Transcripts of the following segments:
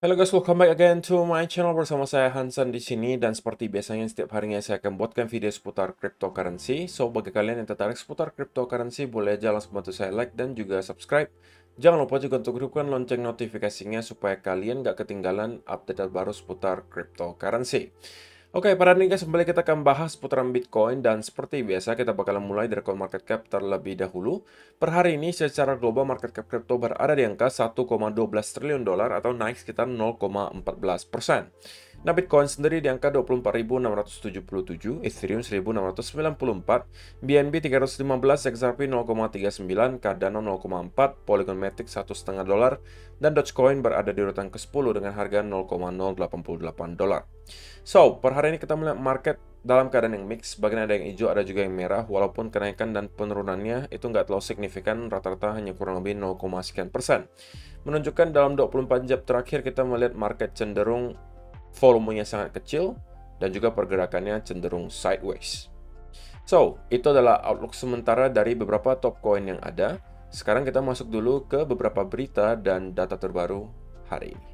Halo guys, welcome back again to my channel bersama saya Hansan di sini dan seperti biasanya setiap harinya saya akan buatkan video seputar cryptocurrency. So bagi kalian yang tertarik seputar cryptocurrency boleh aja langsung bantu saya like dan juga subscribe. Jangan lupa juga untuk hidupkan lonceng notifikasinya supaya kalian gak ketinggalan update terbaru seputar cryptocurrency. Oke, pada hari ini guys, kembali kita akan bahas seputaran Bitcoin dan seperti biasa kita bakalan mulai dari coin market cap terlebih dahulu. Per hari ini secara global market cap crypto berada di angka 1,12 triliun dolar atau naik sekitar 0,14%. Nah, Bitcoin sendiri di angka 24.677, Ethereum 1.694, BNB 315, XRP 0,39, Cardano 0,4, Polygon Matic 1,5 dolar, dan Dogecoin berada di urutan ke-10 dengan harga 0,088 dolar. So, per hari ini kita melihat market dalam keadaan yang mix, bagian ada yang hijau, ada juga yang merah, walaupun kenaikan dan penurunannya itu nggak terlalu signifikan, rata-rata hanya kurang lebih 0, sekian persen. Menunjukkan dalam 24 jam terakhir kita melihat market cenderung volumenya sangat kecil, dan juga pergerakannya cenderung sideways. So, itu adalah outlook sementara dari beberapa top coin yang ada. Sekarang kita masuk dulu ke beberapa berita dan data terbaru hari ini.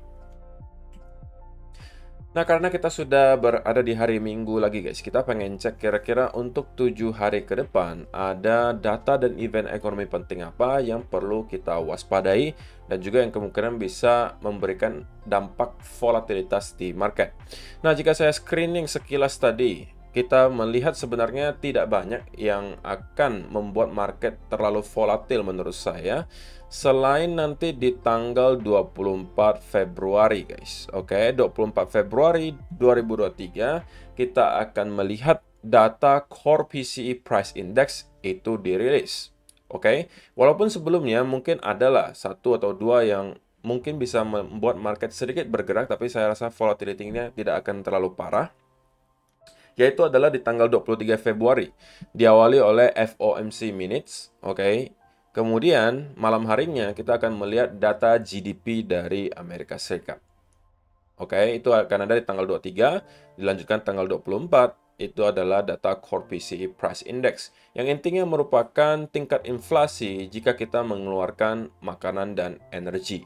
Nah, karena kita sudah berada di hari Minggu lagi guys, kita pengen cek kira-kira untuk 7 hari ke depan ada data dan event ekonomi penting apa yang perlu kita waspadai dan juga yang kemungkinan bisa memberikan dampak volatilitas di market. Nah, jika saya screening sekilas tadi, kita melihat sebenarnya tidak banyak yang akan membuat market terlalu volatil menurut saya, selain nanti di tanggal 24 Februari guys. Oke, 24 Februari 2023 kita akan melihat data Core PCE Price Index itu dirilis. Oke, walaupun sebelumnya mungkin adalah satu atau dua yang mungkin bisa membuat market sedikit bergerak, tapi saya rasa volatility-nya tidak akan terlalu parah, yaitu adalah di tanggal 23 Februari, diawali oleh FOMC Minutes, oke. Kemudian, malam harinya kita akan melihat data GDP dari Amerika Serikat. Oke, itu akan ada di tanggal 23, dilanjutkan tanggal 24, itu adalah data Core PCE Price Index, yang intinya merupakan tingkat inflasi jika kita mengeluarkan makanan dan energi.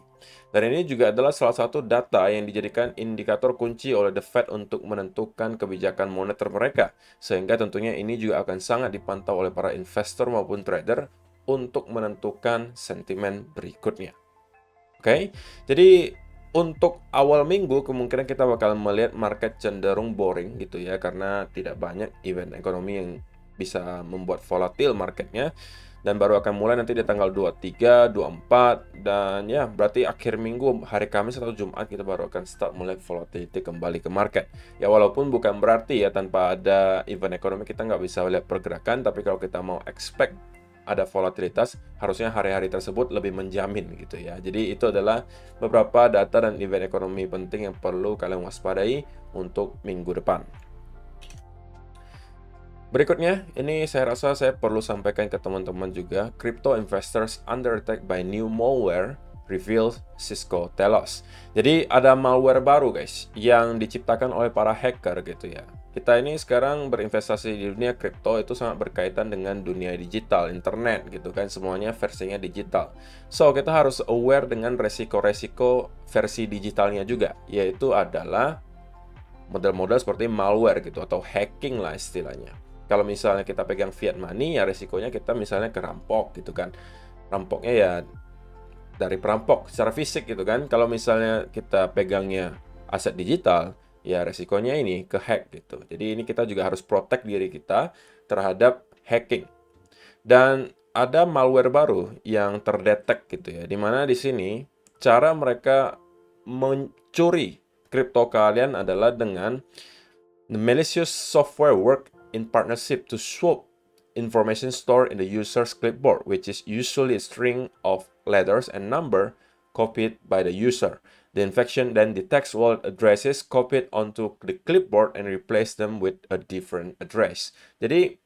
Dan ini juga adalah salah satu data yang dijadikan indikator kunci oleh The Fed untuk menentukan kebijakan moneter mereka, sehingga tentunya ini juga akan sangat dipantau oleh para investor maupun trader untuk menentukan sentimen berikutnya. Oke, jadi untuk awal minggu kemungkinan kita bakal melihat market cenderung boring gitu ya, karena tidak banyak event ekonomi yang bisa membuat volatil marketnya, dan baru akan mulai nanti di tanggal 23, 24, dan ya berarti akhir minggu hari Kamis atau Jumat kita baru akan start mulai volatility kembali ke market. Ya walaupun bukan berarti ya tanpa ada event ekonomi kita nggak bisa lihat pergerakan, tapi kalau kita mau expect ada volatilitas, harusnya hari-hari tersebut lebih menjamin gitu ya. Jadi itu adalah beberapa data dan event ekonomi penting yang perlu kalian waspadai untuk minggu depan. Berikutnya, ini saya rasa saya perlu sampaikan ke teman-teman juga. Crypto investors under attack by new malware, reveals Cisco Telos. Jadi ada malware baru guys, yang diciptakan oleh para hacker gitu ya. Kita ini sekarang berinvestasi di dunia kripto itu sangat berkaitan dengan dunia digital, internet gitu kan. Semuanya versinya digital. So, kita harus aware dengan resiko-resiko versi digitalnya juga. Yaitu adalah model-model seperti malware gitu, atau hacking lah istilahnya. Kalau misalnya kita pegang fiat money, ya resikonya kita misalnya kerampok gitu kan. Rampoknya ya dari perampok secara fisik gitu kan. Kalau misalnya kita pegangnya aset digital, ya resikonya ini ke hack gitu. Jadi ini kita juga harus protect diri kita terhadap hacking. Dan ada malware baru yang terdetek gitu ya. Dimana di sini cara mereka mencuri kripto kalian adalah dengan the malicious software work in partnership to swap information stored in the user's clipboard, which is usually a string of letters and number copied by the user. The infection then detects wallet addresses copied onto the clipboard and replace them with a different address. Jadi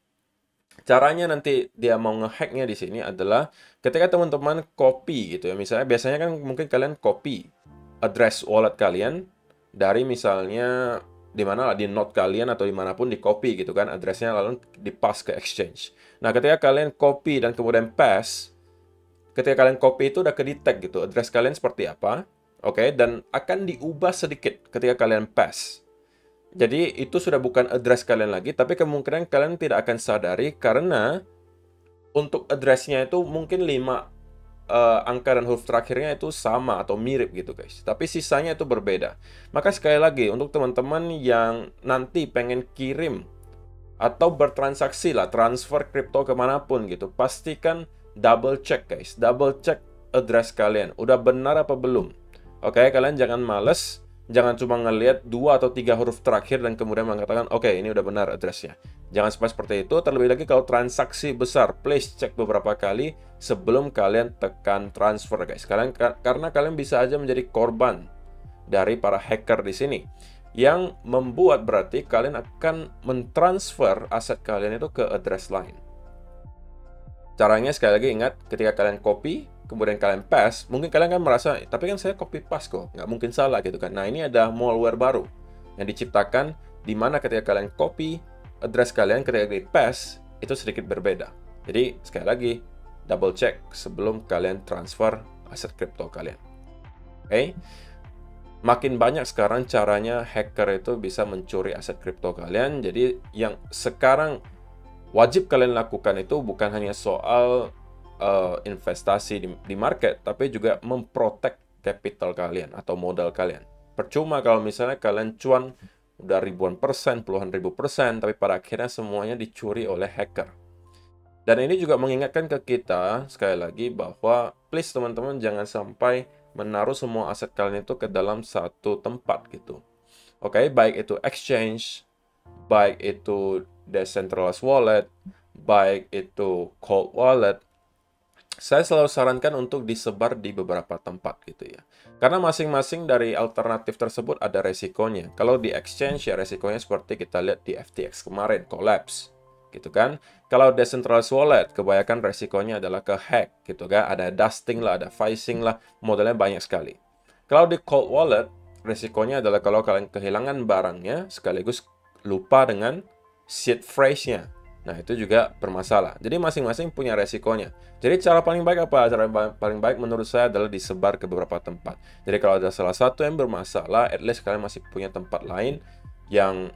caranya nanti dia mau ngehacknya di sini adalah ketika teman-teman copy gitu ya. Misalnya biasanya kan mungkin kalian copy address wallet kalian dari misalnya di mana lah di note kalian atau dimanapun di copy gitu kan addressnya, lalu di pass ke exchange. Nah ketika kalian copy dan kemudian pass, ketika kalian copy itu udah kedetek gitu address kalian seperti apa, Oke, dan akan diubah sedikit ketika kalian pass. Jadi itu sudah bukan address kalian lagi, tapi kemungkinan kalian tidak akan sadari karena untuk address-nya itu mungkin 5 angka dan huruf terakhirnya itu sama atau mirip gitu guys. Tapi sisanya itu berbeda. Maka sekali lagi untuk teman-teman yang nanti pengen kirim atau bertransaksi lah, transfer kripto kemanapun gitu, pastikan double check guys. Double check address kalian. Udah benar apa belum? Oke, kalian jangan males. Jangan cuma ngelihat 2 atau 3 huruf terakhir dan kemudian mengatakan, oke, ini udah benar addressnya. Jangan sampai seperti itu. Terlebih lagi kalau transaksi besar, please cek beberapa kali sebelum kalian tekan transfer, guys. Karena kalian bisa aja menjadi korban dari para hacker di sini. Yang membuat berarti kalian akan mentransfer aset kalian itu ke address lain. Caranya sekali lagi ingat, ketika kalian copy, kemudian kalian paste, mungkin kalian kan merasa, tapi kan saya copy paste kok, nggak mungkin salah gitu kan. Nah, ini ada malware baru yang diciptakan, di mana ketika kalian copy, address kalian ketika di paste, itu sedikit berbeda. Jadi, sekali lagi, double check sebelum kalian transfer aset kripto kalian. Oke? Makin banyak sekarang caranya hacker itu bisa mencuri aset kripto kalian, jadi yang sekarang wajib kalian lakukan itu bukan hanya soal investasi di market, tapi juga memprotek capital kalian atau modal kalian. Percuma kalau misalnya kalian cuan udah ribuan persen, puluhan ribu persen, tapi pada akhirnya semuanya dicuri oleh hacker. Dan ini juga mengingatkan ke kita, sekali lagi, bahwa please teman-teman jangan sampai menaruh semua aset kalian itu ke dalam satu tempat gitu. Oke, baik itu exchange, baik itu decentralized wallet, baik itu cold wallet, saya selalu sarankan untuk disebar di beberapa tempat gitu ya. Karena masing-masing dari alternatif tersebut ada resikonya. Kalau di exchange ya resikonya seperti kita lihat di FTX kemarin, collapse gitu kan. Kalau decentralized wallet, kebanyakan resikonya adalah ke hack gitu kan. Ada dusting lah, ada phishing lah, modelnya banyak sekali. Kalau di cold wallet, resikonya adalah kalau kalian kehilangan barangnya sekaligus lupa dengan seed phrase-nya. Nah, itu juga bermasalah. Jadi masing-masing punya resikonya. Jadi cara paling baik apa? Cara paling baik menurut saya adalah disebar ke beberapa tempat. Jadi kalau ada salah satu yang bermasalah, at least kalian masih punya tempat lain yang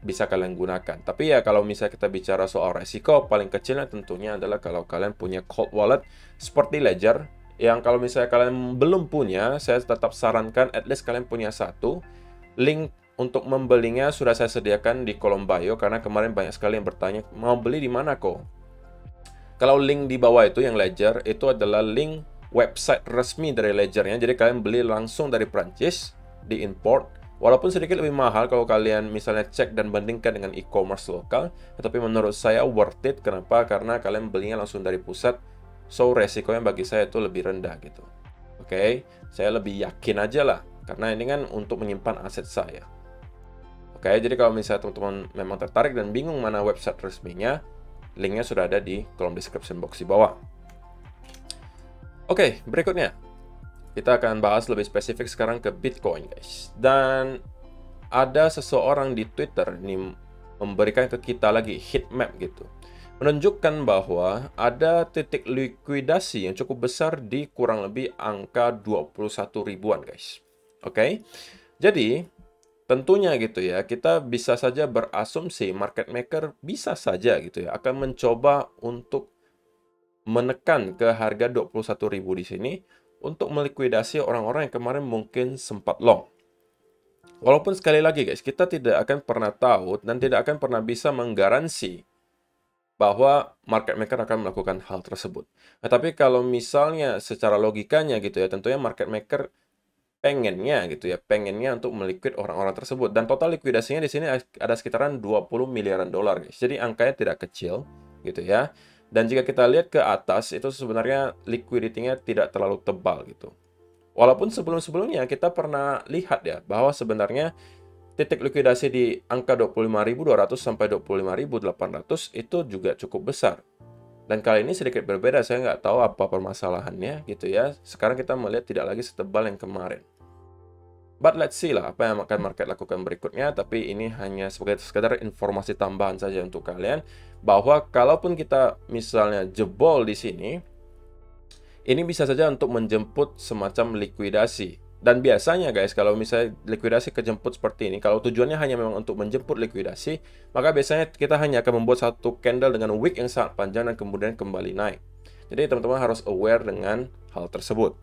bisa kalian gunakan. Tapi ya kalau misalnya kita bicara soal resiko, paling kecilnya tentunya adalah kalau kalian punya cold wallet seperti Ledger, yang kalau misalnya kalian belum punya, saya tetap sarankan at least kalian punya satu. Link untuk membelinya sudah saya sediakan di kolom bio, karena kemarin banyak sekali yang bertanya, mau beli di mana kok? Kalau link di bawah itu yang Ledger, itu adalah link website resmi dari Ledgernya. Jadi kalian beli langsung dari Prancis, di import. Walaupun sedikit lebih mahal kalau kalian misalnya cek dan bandingkan dengan e-commerce lokal, tetapi menurut saya worth it. Kenapa? Karena kalian belinya langsung dari pusat, so resikonya bagi saya itu lebih rendah gitu. Oke, saya lebih yakin aja lah, karena ini kan untuk menyimpan aset saya. Oke, jadi kalau misalnya teman-teman memang tertarik dan bingung mana website resminya, linknya sudah ada di kolom description box di bawah. Oke, berikutnya. Kita akan bahas lebih spesifik sekarang ke Bitcoin, guys. Dan ada seseorang di Twitter ini memberikan ke kita lagi heat map gitu. Menunjukkan bahwa ada titik likuidasi yang cukup besar di kurang lebih angka 21 ribuan, guys. Oke, jadi tentunya gitu ya, kita bisa saja berasumsi market maker bisa saja gitu ya akan mencoba untuk menekan ke harga 21.000 di sini untuk melikuidasi orang-orang yang kemarin mungkin sempat long. Walaupun sekali lagi guys, kita tidak akan pernah tahu dan tidak akan pernah bisa menggaransi bahwa market maker akan melakukan hal tersebut. Nah, tapi kalau misalnya secara logikanya gitu ya, tentunya market maker pengennya gitu ya, pengennya untuk meliquid orang-orang tersebut, dan total likuidasinya di sini ada sekitaran 20 miliaran dolar guys. Jadi angkanya tidak kecil gitu ya. Dan jika kita lihat ke atas itu sebenarnya liquidity-nya tidak terlalu tebal gitu. Walaupun sebelum-sebelumnya kita pernah lihat ya bahwa sebenarnya titik likuidasi di angka 25.200 sampai 25.800 itu juga cukup besar. Dan kali ini sedikit berbeda, saya nggak tahu apa permasalahannya gitu ya. Sekarang kita melihat tidak lagi setebal yang kemarin. But let's see lah apa yang akan market lakukan berikutnya. Tapi ini hanya sebagai sekadar informasi tambahan saja untuk kalian, bahwa kalaupun kita misalnya jebol di sini, ini bisa saja untuk menjemput semacam likuidasi Dan biasanya guys, kalau misalnya likuidasi kejemput seperti ini, kalau tujuannya hanya memang untuk menjemput likuidasi, maka biasanya kita hanya akan membuat satu candle dengan wick yang sangat panjang dan kemudian kembali naik. Jadi teman-teman harus aware dengan hal tersebut.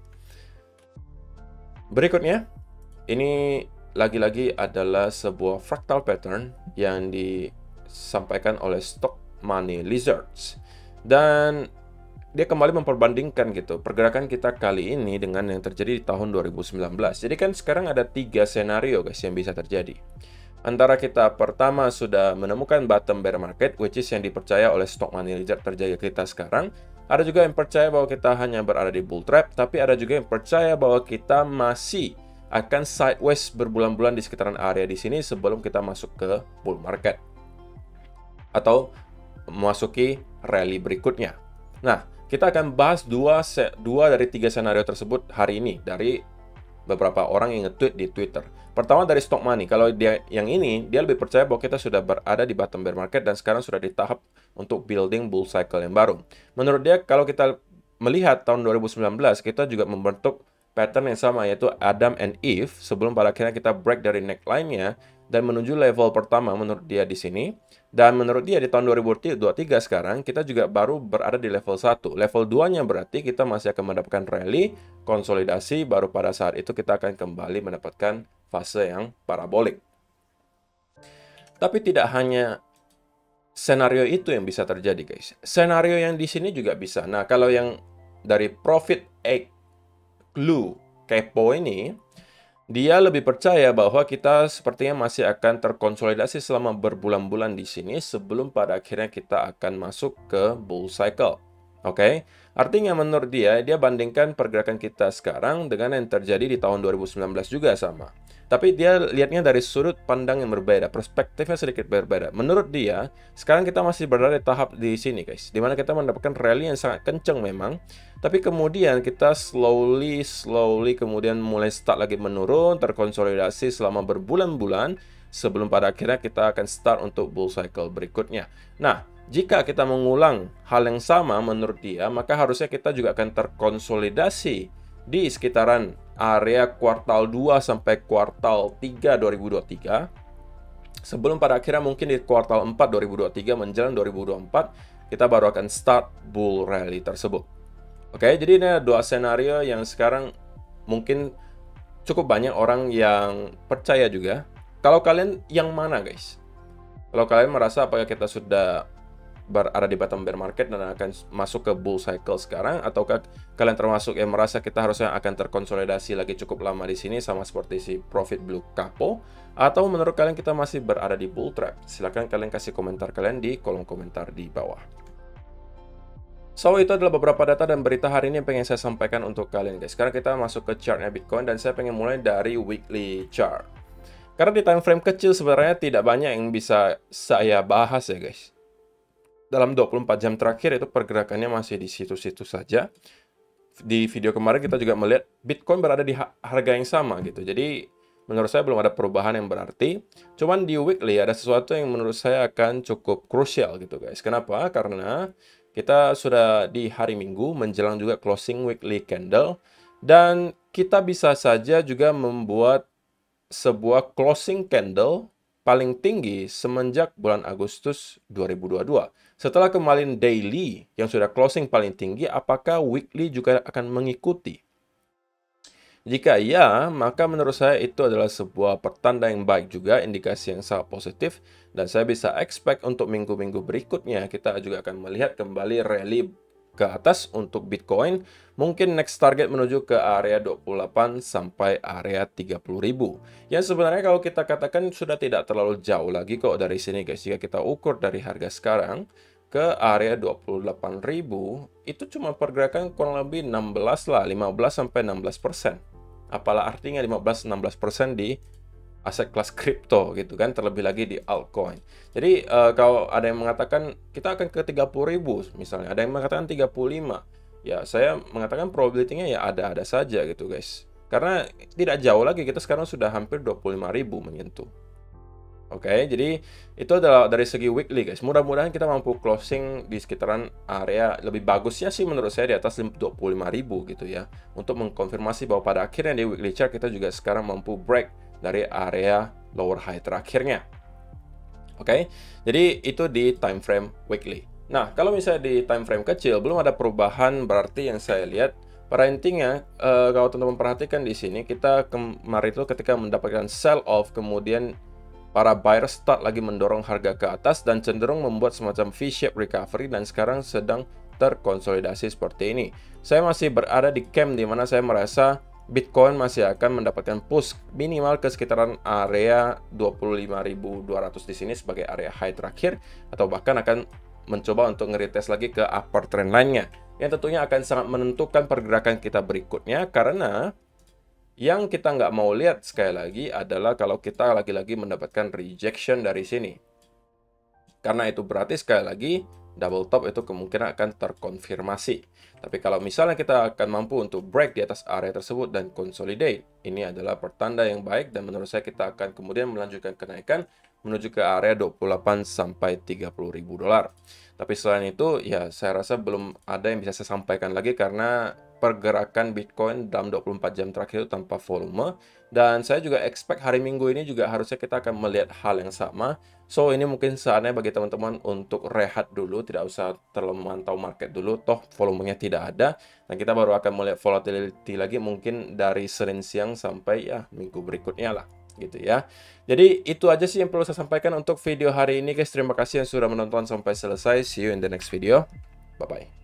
Berikutnya, ini lagi-lagi adalah sebuah fractal pattern yang disampaikan oleh Stock Money Lizards. Dan dia kembali memperbandingkan gitu pergerakan kita kali ini dengan yang terjadi di tahun 2019. Jadi kan sekarang ada 3 senario guys yang bisa terjadi. Antara kita pertama sudah menemukan bottom bear market, which is yang dipercaya oleh Stock Money Lizard terjadi kita sekarang. Ada juga yang percaya bahwa kita hanya berada di bull trap, tapi ada juga yang percaya bahwa kita masih akan sideways berbulan-bulan di sekitaran area di sini sebelum kita masuk ke bull market atau memasuki rally berikutnya. Nah, kita akan bahas dua dari 3 senario tersebut hari ini dari beberapa orang yang nge-tweet di Twitter. Pertama dari Stock Money. Kalau dia yang ini, dia lebih percaya bahwa kita sudah berada di bottom bear market dan sekarang sudah di tahap untuk building bull cycle yang baru. Menurut dia, kalau kita melihat tahun 2019, kita juga membentuk pattern yang sama, yaitu Adam and Eve, sebelum pada akhirnya kita break dari neckline-nya dan menuju level pertama menurut dia di sini. Dan menurut dia di tahun 2023 sekarang, kita juga baru berada di level 1. Level 2-nya berarti kita masih akan mendapatkan rally, konsolidasi, baru pada saat itu kita akan kembali mendapatkan fase yang parabolik. Tapi tidak hanya senario itu yang bisa terjadi, guys. Senario yang di sini juga bisa. Nah, kalau yang dari Profit Egg Clue Kepo ini, dia lebih percaya bahwa kita sepertinya masih akan terkonsolidasi selama berbulan-bulan di sini sebelum pada akhirnya kita akan masuk ke bull cycle. Oke? Artinya menurut dia bandingkan pergerakan kita sekarang dengan yang terjadi di tahun 2019 juga sama. Tapi dia lihatnya dari sudut pandang yang berbeda, perspektifnya sedikit berbeda. Menurut dia, sekarang kita masih berada di tahap di sini, guys, di mana kita mendapatkan rally yang sangat kencang memang, tapi kemudian kita slowly kemudian mulai start lagi menurun, terkonsolidasi selama berbulan-bulan sebelum pada akhirnya kita akan start untuk bull cycle berikutnya. Nah, jika kita mengulang hal yang sama menurut dia, maka harusnya kita juga akan terkonsolidasi di sekitaran area kuartal 2 sampai kuartal 3 2023. Sebelum pada akhirnya mungkin di kuartal 4 2023 menjelang 2024 kita baru akan start bull rally tersebut. Oke, jadi ini ada 2 senario yang sekarang mungkin cukup banyak orang yang percaya juga. Kalau kalian yang mana, guys? Kalau kalian merasa apakah kita sudah berada di bottom bear market dan akan masuk ke bull cycle sekarang, ataukah kalian termasuk yang merasa kita harusnya akan terkonsolidasi lagi cukup lama di sini sama seperti si Profit Blue Capo, atau menurut kalian kita masih berada di bull trap? Silahkan kalian kasih komentar kalian di kolom komentar di bawah. So, itu adalah beberapa data dan berita hari ini yang pengen saya sampaikan untuk kalian, guys. Sekarang kita masuk ke chartnya Bitcoin dan saya pengen mulai dari weekly chart. Karena di time frame kecil sebenarnya tidak banyak yang bisa saya bahas ya, guys. Dalam 24 jam terakhir itu pergerakannya masih di situ-situ saja. Di video kemarin kita juga melihat Bitcoin berada di harga yang sama gitu. Jadi menurut saya belum ada perubahan yang berarti. Cuman di weekly ada sesuatu yang menurut saya akan cukup krusial gitu, guys. Kenapa? Karena kita sudah di hari Minggu menjelang juga closing weekly candle. Dan kita bisa saja juga membuat sebuah closing candle paling tinggi semenjak bulan Agustus 2022. Setelah kemarin daily yang sudah closing paling tinggi, apakah weekly juga akan mengikuti? Jika ya, maka menurut saya itu adalah sebuah pertanda yang baik juga, indikasi yang sangat positif, dan saya bisa expect untuk minggu-minggu berikutnya kita juga akan melihat kembali rally ke atas untuk Bitcoin, mungkin next target menuju ke area 28 sampai area 30.000. Yang sebenarnya kalau kita katakan sudah tidak terlalu jauh lagi kok dari sini, guys. Jika kita ukur dari harga sekarang ke area 28.000, itu cuma pergerakan kurang lebih 16 lah, 15 sampai 16%. Apalah artinya 15-16% di aset kelas kripto gitu kan, terlebih lagi di altcoin. Jadi kalau ada yang mengatakan kita akan ke 30.000 misalnya, ada yang mengatakan 35, ya saya mengatakan probability-nya ya ada-ada saja gitu, guys. Karena tidak jauh lagi, kita sekarang sudah hampir 25.000 menyentuh. Oke, jadi itu adalah dari segi weekly guys. Mudah-mudahan kita mampu closing di sekitaran area lebih bagusnya sih menurut saya di atas 25.000 gitu ya. Untuk mengkonfirmasi bahwa pada akhirnya di weekly chart kita juga sekarang mampu break dari area lower high terakhirnya. Oke, jadi itu di time frame weekly. Nah, kalau misalnya di time frame kecil belum ada perubahan, berarti yang saya lihat pada intinya kalau teman-teman perhatikan di sini kita kemarin itu ketika mendapatkan sell off, kemudian para buyer start lagi mendorong harga ke atas dan cenderung membuat semacam V-shape recovery dan sekarang sedang terkonsolidasi seperti ini. Saya masih berada di camp di mana saya merasa Bitcoin masih akan mendapatkan push minimal ke sekitaran area 25.200 di sini sebagai area high terakhir, atau bahkan akan mencoba untuk nge-retest lagi ke upper trend line-nya, yang tentunya akan sangat menentukan pergerakan kita berikutnya, karena yang kita nggak mau lihat sekali lagi adalah kalau kita lagi-lagi mendapatkan rejection dari sini. Karena itu berarti sekali lagi double top itu kemungkinan akan terkonfirmasi. Tapi kalau misalnya kita akan mampu untuk break di atas area tersebut dan consolidate, ini adalah pertanda yang baik dan menurut saya kita akan kemudian melanjutkan kenaikan menuju ke area 28 sampai 30.000 dolar. Tapi selain itu ya saya rasa belum ada yang bisa saya sampaikan lagi karena pergerakan Bitcoin dalam 24 jam terakhir itu tanpa volume, dan saya juga expect hari Minggu ini juga harusnya kita akan melihat hal yang sama. So, ini mungkin saatnya bagi teman-teman untuk rehat dulu, tidak usah terlalu memantau market dulu, toh volumenya tidak ada. Dan kita baru akan melihat volatility lagi mungkin dari Senin siang sampai ya minggu berikutnya lah, gitu ya. Jadi, itu aja sih yang perlu saya sampaikan untuk video hari ini guys. Terima kasih yang sudah menonton sampai selesai. See you in the next video. Bye-bye.